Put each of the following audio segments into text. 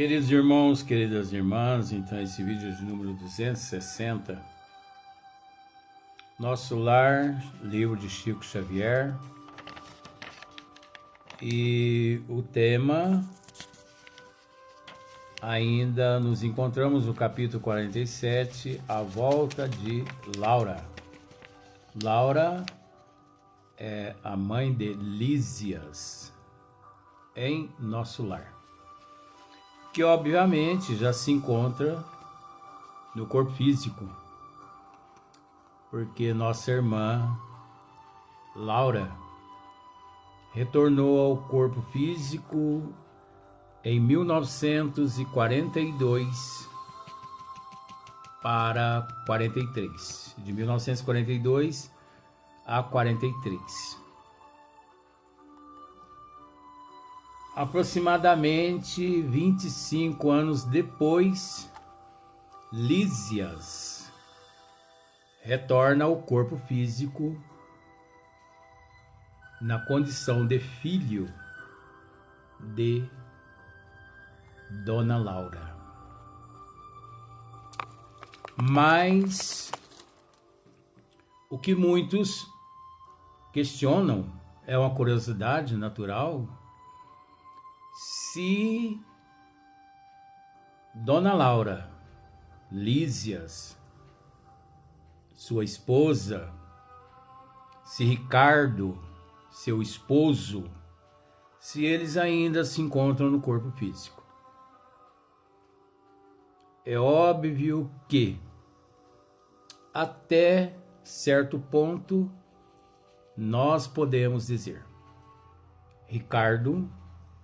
Queridos irmãos, queridas irmãs, então esse vídeo é de número 260. Nosso Lar, livro de Chico Xavier. E o tema, ainda nos encontramos no capítulo 47, a volta de Laura. Laura é a mãe de Lísias, em nosso lar, que obviamente já se encontra no corpo físico, porque nossa irmã Laura retornou ao corpo físico em 1942 para 43, de 1942 a 43. Aproximadamente 25 anos depois, Lísias retorna ao corpo físico na condição de filho de Dona Laura. Mas o que muitos questionam, é uma curiosidade natural, se Dona Laura, Lísias, sua esposa, se Ricardo, seu esposo, se eles ainda se encontram no corpo físico. É óbvio que, até certo ponto, nós podemos dizer: Ricardo,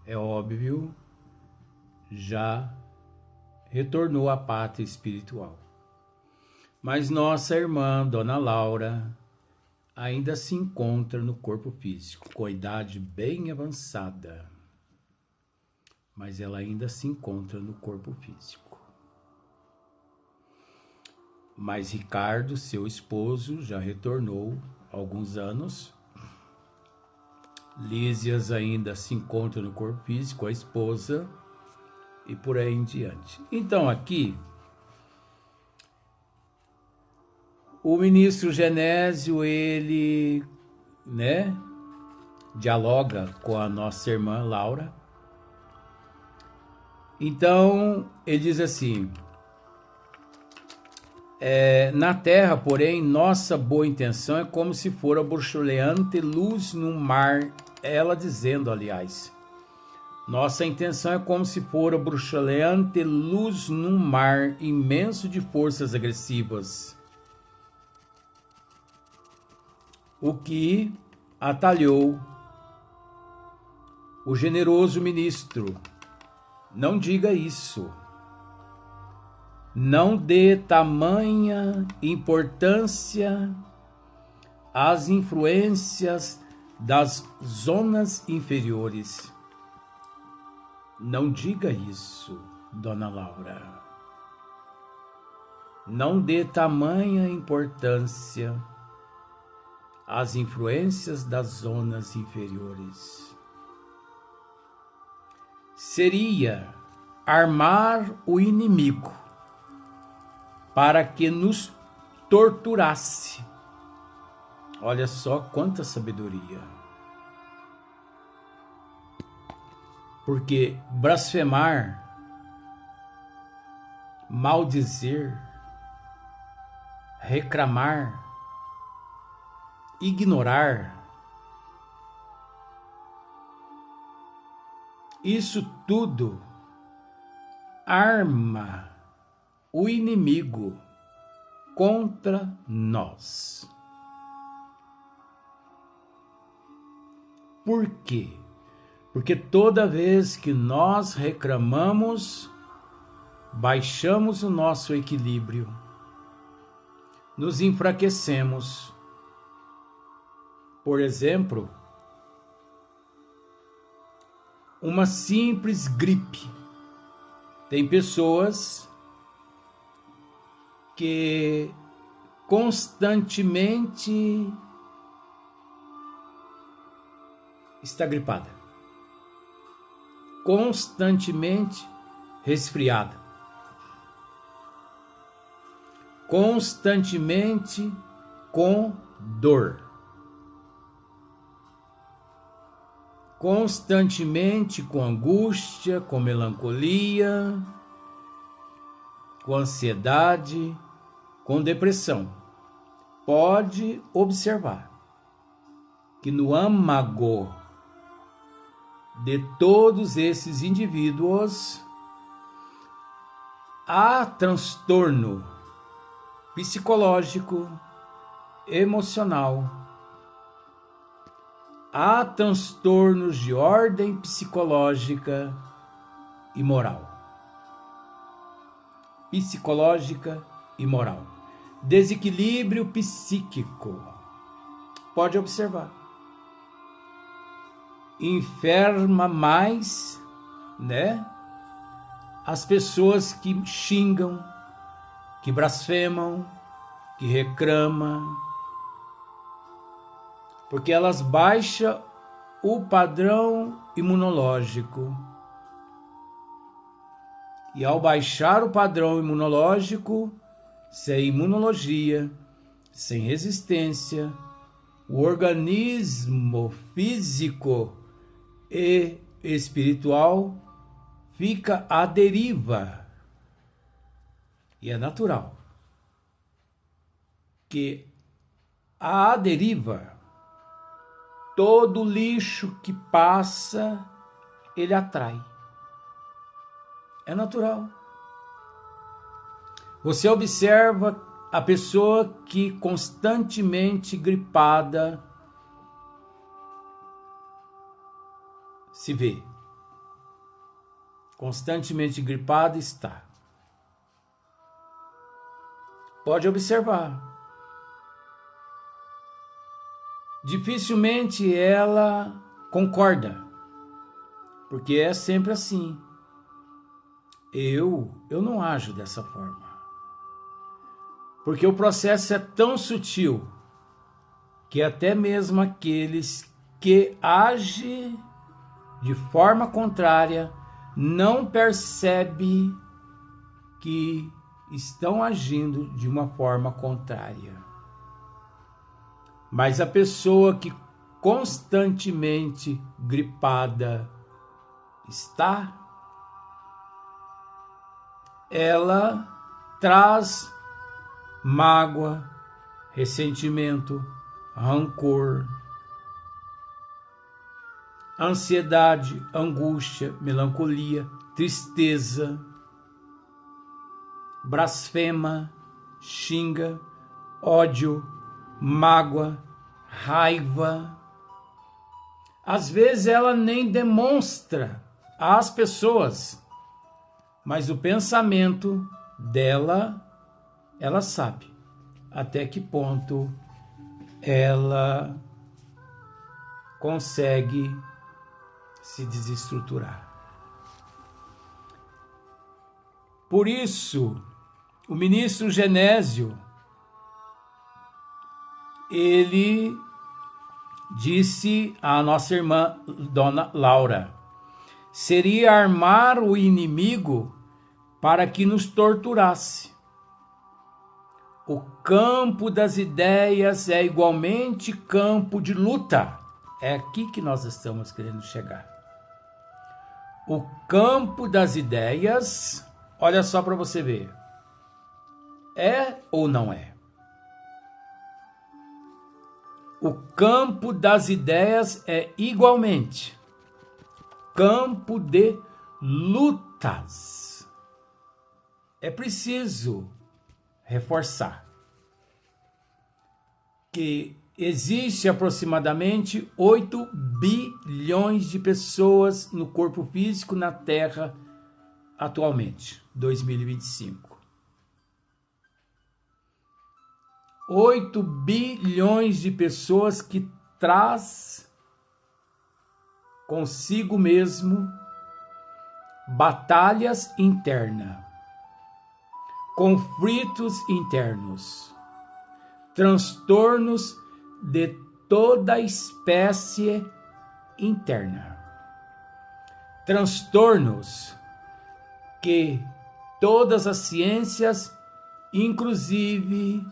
é óbvio, já retornou à pátria espiritual. Mas nossa irmã, Dona Laura, ainda se encontra no corpo físico, com a idade bem avançada. Mas ela ainda se encontra no corpo físico. Mas Ricardo, seu esposo, já retornou há alguns anos. Lísias ainda se encontra no corpo físico, a esposa, e por aí em diante. Então aqui, o ministro Genésio, ele, dialoga com a nossa irmã Laura. Então, ele diz assim: na terra, porém, nossa boa intenção é como se fora bruxuleante luz no mar. Ela dizendo, aliás, nossa intenção é como se fora bruxuleante luz num mar imenso de forças agressivas, o que atalhou o generoso ministro. Não diga isso. Não dê tamanha importância às influências das zonas inferiores. Não diga isso, Dona Laura. Não dê tamanha importância às influências das zonas inferiores. Seria armar o inimigo para que nos torturasse. Olha só quanta sabedoria. Porque blasfemar, maldizer, reclamar, ignorar, isso tudo arma o inimigo contra nós. Por quê? Porque toda vez que nós reclamamos, baixamos o nosso equilíbrio, nos enfraquecemos. Por exemplo, uma simples gripe. Tem pessoas que constantemente está gripada. Constantemente resfriada, constantemente com dor, constantemente com angústia, com melancolia, com ansiedade, com depressão. Pode observar que no âmago de todos esses indivíduos há transtorno psicológico, emocional, há transtornos de ordem psicológica e moral. Psicológica e moral. Desequilíbrio psíquico. Pode observar. Enferma mais, né? As pessoas que xingam, que blasfemam, que reclamam, porque elas baixam o padrão imunológico. E ao baixar o padrão imunológico, sem imunologia, sem resistência, o organismo físico e espiritual fica à deriva. E é natural que à deriva, todo lixo que passa, ele atrai. É natural. Você observa a pessoa que constantemente gripada se vê. Constantemente gripada está. Pode observar. Dificilmente ela concorda, porque é sempre assim. Eu não ajo dessa forma. Porque o processo é tão sutil que até mesmo aqueles que agem de forma contrária não percebem que estão agindo de uma forma contrária. Mas a pessoa que constantemente gripada está, ela traz mágoa, ressentimento, rancor, ansiedade, angústia, melancolia, tristeza, blasfema, xinga, ódio, mágoa, raiva. Às vezes ela nem demonstra às pessoas, mas o pensamento dela, ela sabe até que ponto ela consegue se desestruturar. Por isso, o ministro Genésio, ele disse à nossa irmã Dona Laura: seria armar o inimigo para que nos torturasse. O campo das ideias é igualmente campo de luta. É aqui que nós estamos querendo chegar. O campo das ideias, olha só para você ver, é ou não é? O campo das ideias é igualmente campo de lutas. É preciso reforçar que existe aproximadamente 8 bilhões de pessoas no corpo físico na Terra atualmente, 2025. 8 bilhões de pessoas que traz consigo mesmo batalhas internas, conflitos internos, transtornos de toda espécie interna, transtornos que todas as ciências, inclusive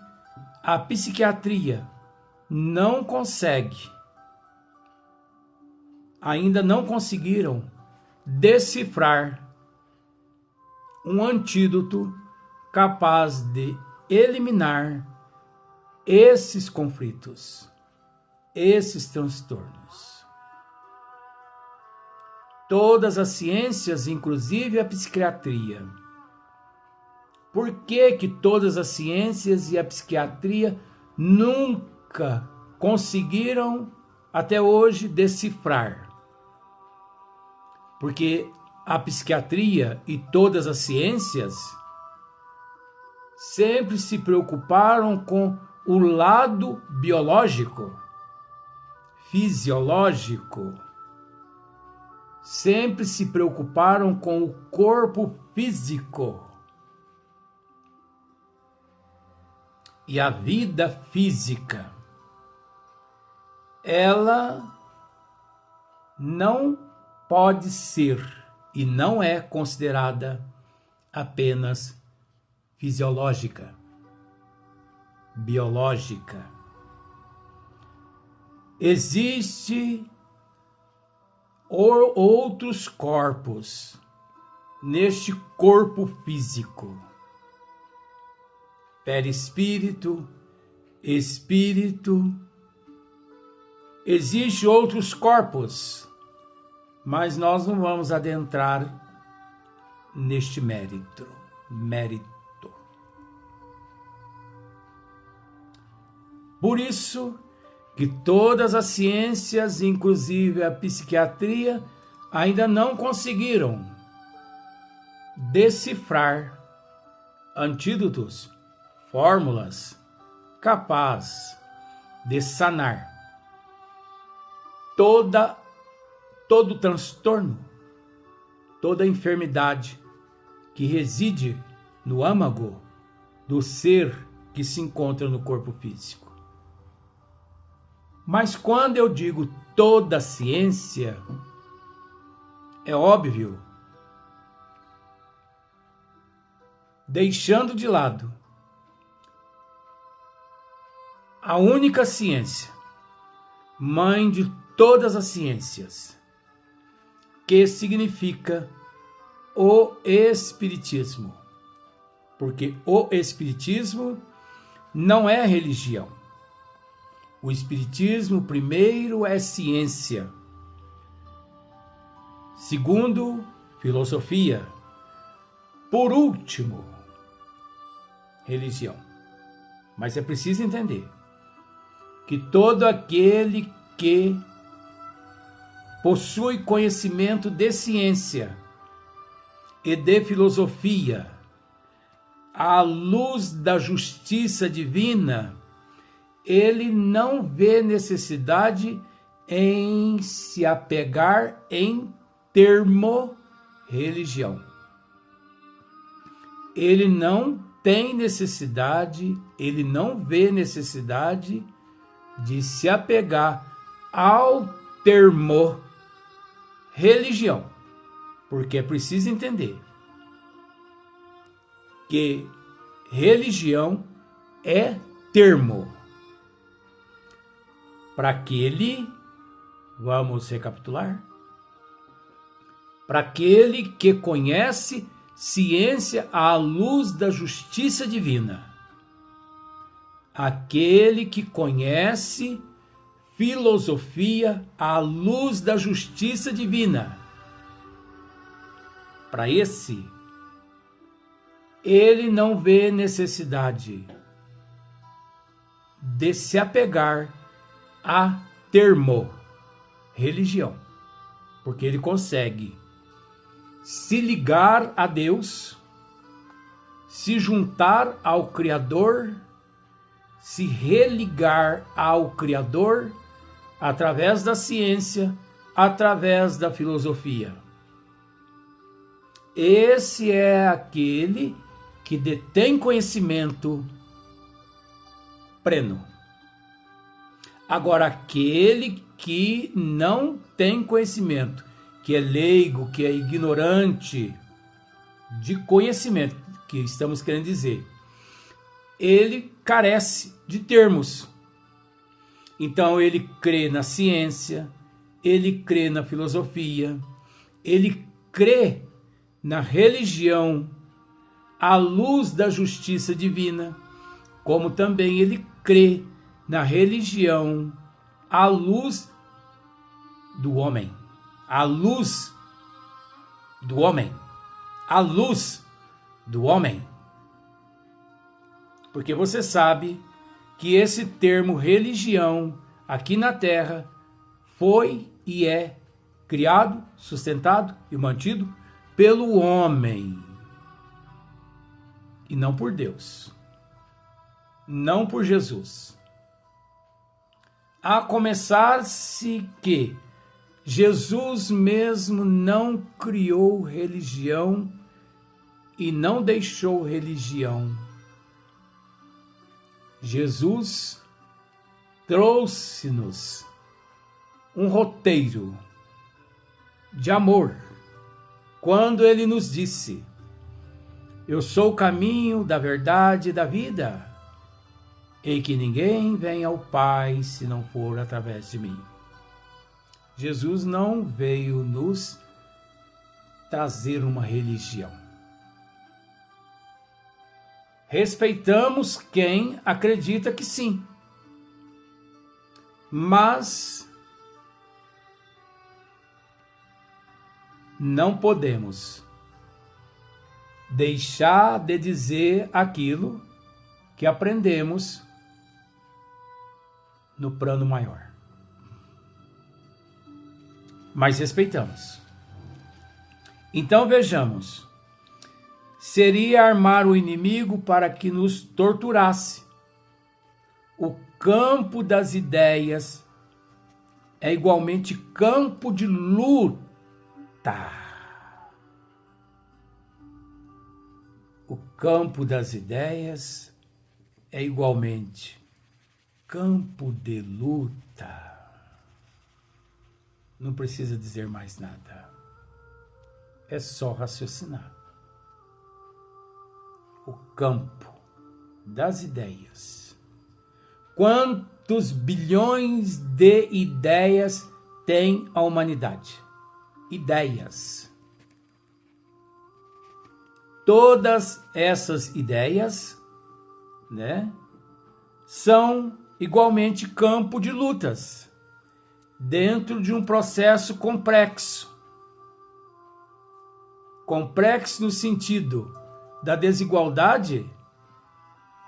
a psiquiatria, ainda não conseguiram decifrar um antídoto capaz de eliminar esses conflitos, esses transtornos. Todas as ciências, inclusive a psiquiatria. Por que que todas as ciências e a psiquiatria nunca conseguiram até hoje decifrar? Porque a psiquiatria e todas as ciências sempre se preocuparam com o lado biológico, fisiológico. Sempre se preocuparam com o corpo físico. E a vida física, ela não pode ser e não é considerada apenas fisiológica, biológica. Existem outros corpos neste corpo físico. Perispírito, espírito. Existem outros corpos, mas nós não vamos adentrar neste mérito. Por isso que todas as ciências, inclusive a psiquiatria, ainda não conseguiram decifrar antídotos, fórmulas capazes de sanar todo transtorno, toda enfermidade que reside no âmago do ser que se encontra no corpo físico. Mas quando eu digo toda ciência, é óbvio, deixando de lado a única ciência, mãe de todas as ciências, que significa o Espiritismo. Porque o Espiritismo não é religião. O Espiritismo, primeiro, é ciência. Segundo, filosofia. Por último, religião. Mas é preciso entender que todo aquele que possui conhecimento de ciência e de filosofia, à luz da justiça divina, ele não vê necessidade em se apegar em termo religião. Ele não tem necessidade, ele não vê necessidade de se apegar ao termo religião, porque é preciso entender que religião é termo para aquele, vamos recapitular, para aquele que conhece ciência à luz da justiça divina, aquele que conhece filosofia à luz da justiça divina. Para esse, ele não vê necessidade de se apegar a termo religião, porque ele consegue se ligar a Deus, se juntar ao Criador, se religar ao Criador através da ciência, através da filosofia. Esse é aquele que detém conhecimento pleno. Agora, aquele que não tem conhecimento, que é leigo, que é ignorante, de conhecimento, que estamos querendo dizer, ele carece de termos. Então ele crê na ciência, ele crê na filosofia, ele crê na religião à luz da justiça divina, como também ele crê na religião à luz do homem, à luz do homem, à luz do homem. Porque você sabe que esse termo religião aqui na Terra foi e é criado, sustentado e mantido pelo homem e não por Deus, não por Jesus. A começar-se que Jesus mesmo não criou religião e não deixou religião. Jesus trouxe-nos um roteiro de amor quando ele nos disse: eu sou o caminho da verdade e da vida, e que ninguém vem ao Pai se não for através de mim. Jesus não veio nos trazer uma religião. Respeitamos quem acredita que sim, mas não podemos deixar de dizer aquilo que aprendemos no plano maior. Mas respeitamos. Então vejamos. Seria armar o inimigo para que nos torturasse. O campo das ideias é igualmente campo de luta. O campo das ideias é igualmente campo de luta. Não precisa dizer mais nada. É só raciocinar. O campo das ideias. Quantos bilhões de ideias tem a humanidade? Ideias. Todas essas ideias, né, são igualmente campo de lutas, dentro de um processo complexo. Complexo no sentido da desigualdade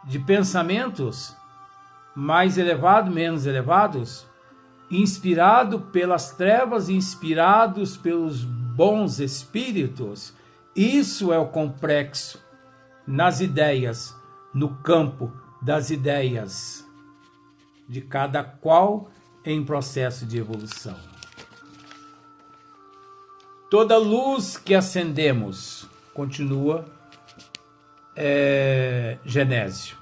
de pensamentos mais elevados, menos elevados, inspirado pelas trevas, inspirados pelos bons espíritos. Isso é o complexo nas ideias, no campo das ideias, de cada qual em processo de evolução. Toda luz que acendemos, continua Genésio,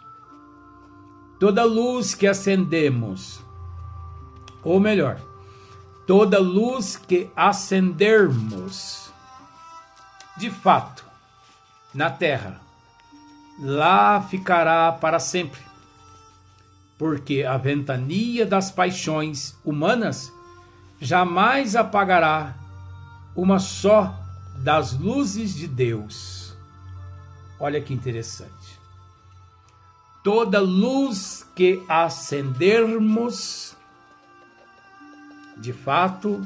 toda luz que acendemos, ou melhor, toda luz que acendermos, de fato, na terra, lá ficará para sempre, porque a ventania das paixões humanas jamais apagará uma só das luzes de Deus. Olha que interessante. Toda luz que acendermos, de fato,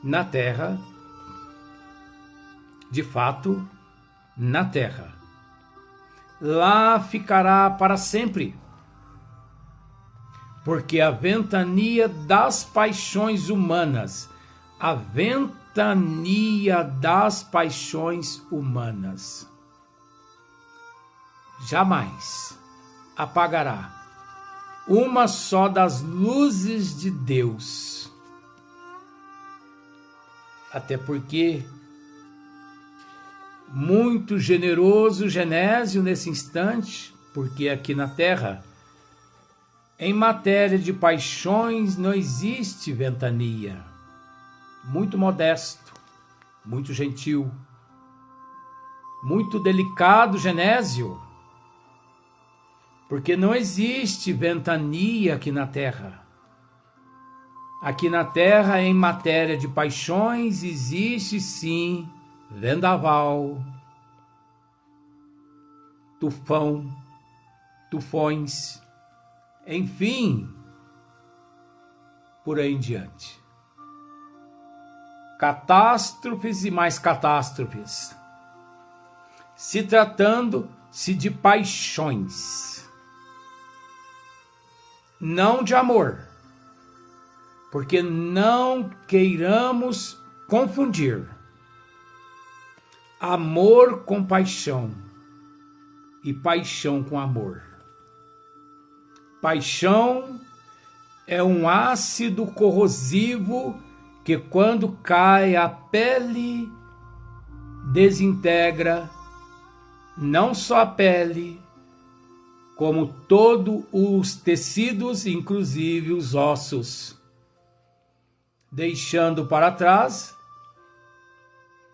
na terra, lá ficará para sempre, porque a ventania das paixões humanas, jamais apagará uma só das luzes de Deus. Até porque muito generoso Genésio nesse instante, porque aqui na Terra, em matéria de paixões, não existe ventania. Muito modesto, muito gentil, muito delicado, Genésio, porque não existe ventania aqui na Terra. Aqui na Terra, em matéria de paixões, existe sim vendaval, tufão, tufões, enfim, por aí em diante. Catástrofes e mais catástrofes, se tratando-se de paixões, não de amor. Porque não queiramos confundir amor com paixão e paixão com amor. Paixão é um ácido corrosivo que, quando cai a pele, desintegra não só a pele, como todos os tecidos, inclusive os ossos, deixando para trás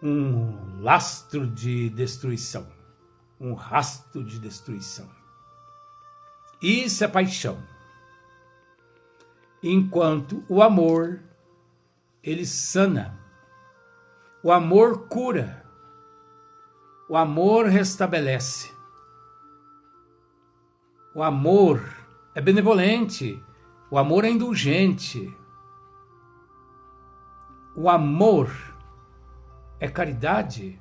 um lastro de destruição, um rastro de destruição. Isso é paixão. Enquanto o amor, ele sana. O amor cura. O amor restabelece. O amor é benevolente. O amor é indulgente. O amor é caridade.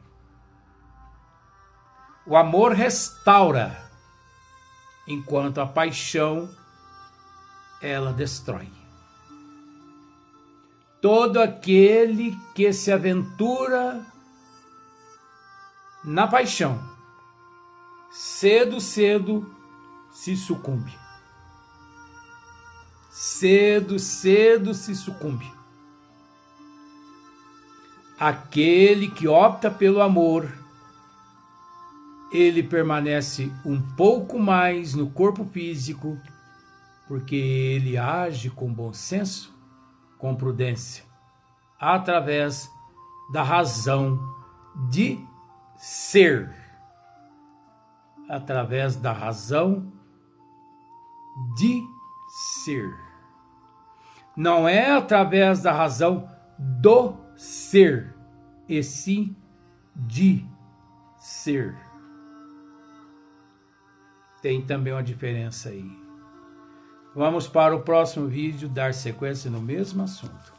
O amor restaura, enquanto a paixão, ela destrói. Todo aquele que se aventura na paixão, cedo se sucumbe. Cedo se sucumbe. Aquele que opta pelo amor, ele permanece um pouco mais no corpo físico, porque ele age com bom senso, com prudência, através da razão de ser. Através da razão de ser. Não é através da razão do ser, e sim de ser. Tem também uma diferença aí. Vamos para o próximo vídeo dar sequência no mesmo assunto.